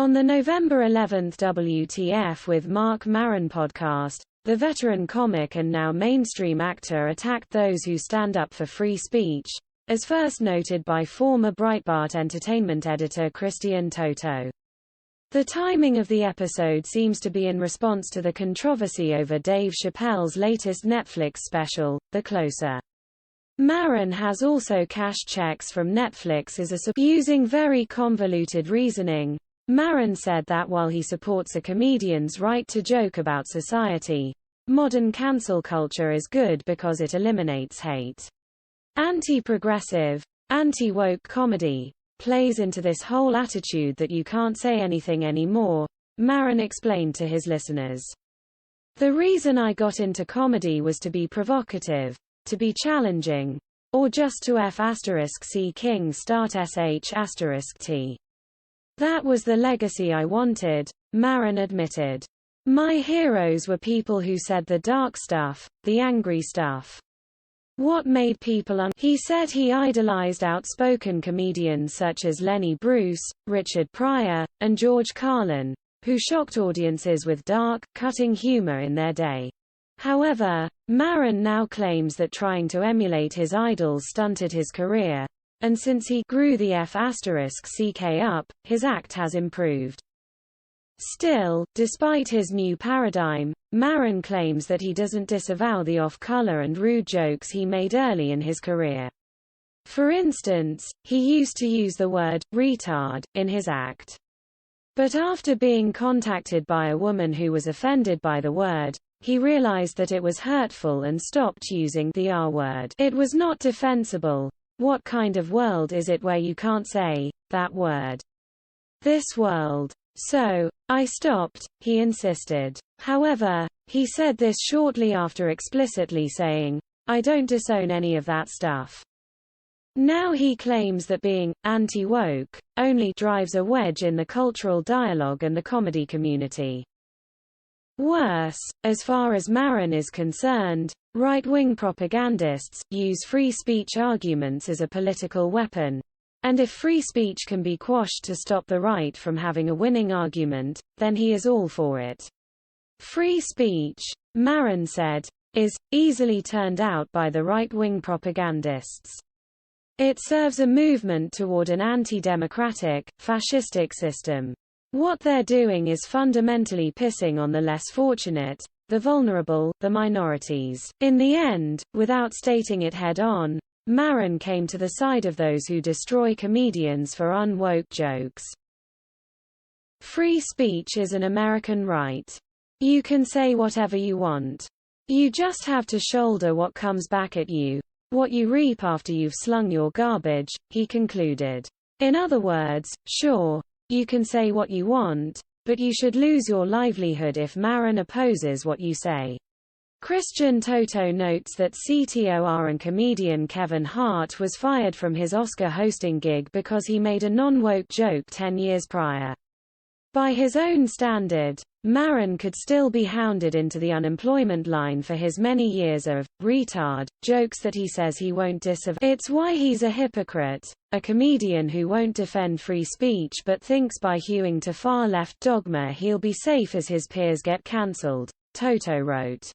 On the November 11 WTF with Marc Maron podcast, the veteran comic and now mainstream actor attacked those who stand up for free speech, as first noted by former Breitbart entertainment editor Christian Toto. The timing of the episode seems to be in response to the controversy over Dave Chappelle's latest Netflix special, The Closer. Maron has also cashed checks from Netflix as a using very convoluted reasoning. Maron said that while he supports a comedian's right to joke about society, modern cancel culture is good because it eliminates hate. Anti-progressive, anti-woke comedy plays into this whole attitude that you can't say anything anymore, Maron explained to his listeners. The reason I got into comedy was to be provocative, to be challenging, or just to f***c king start sh**t. That was the legacy I wanted, Maron admitted. My heroes were people who said the dark stuff, the angry stuff. What made people He said he idolized outspoken comedians such as Lenny Bruce, Richard Pryor, and George Carlin, who shocked audiences with dark, cutting humor in their day. However, Maron now claims that trying to emulate his idols stunted his career, and since he grew the f***ck up, his act has improved. Still, despite his new paradigm, Maron claims that he doesn't disavow the off-color and rude jokes he made early in his career. For instance, he used to use the word retard in his act. But after being contacted by a woman who was offended by the word, he realized that it was hurtful and stopped using the R word. It was not defensible. What kind of world is it where you can't say that word? This world. So, I stopped, he insisted. However, he said this shortly after explicitly saying, I don't disown any of that stuff. Now he claims that being anti-woke only drives a wedge in the cultural dialogue and the comedy community. Worse, as far as Maron is concerned, right-wing propagandists use free speech arguments as a political weapon. And if free speech can be quashed to stop the right from having a winning argument, then he is all for it. Free speech, Maron said, is easily turned out by the right-wing propagandists. It serves a movement toward an anti-democratic, fascistic system. What they're doing is fundamentally pissing on the less fortunate, the vulnerable, the minorities. In the end, without stating it head-on, Maron came to the side of those who destroy comedians for unwoke jokes. Free speech is an American right. You can say whatever you want. You just have to shoulder what comes back at you, what you reap after you've slung your garbage, he concluded. In other words, sure, you can say what you want, but you should lose your livelihood if Maron opposes what you say. Christian Toto notes that CTOR and comedian Kevin Hart was fired from his Oscar hosting gig because he made a non-woke joke 10 years prior. By his own standard, Maron could still be hounded into the unemployment line for his many years of retard jokes that he says he won't disavow. It's why he's a hypocrite, a comedian who won't defend free speech but thinks by hewing to far-left dogma he'll be safe as his peers get cancelled, Toto wrote.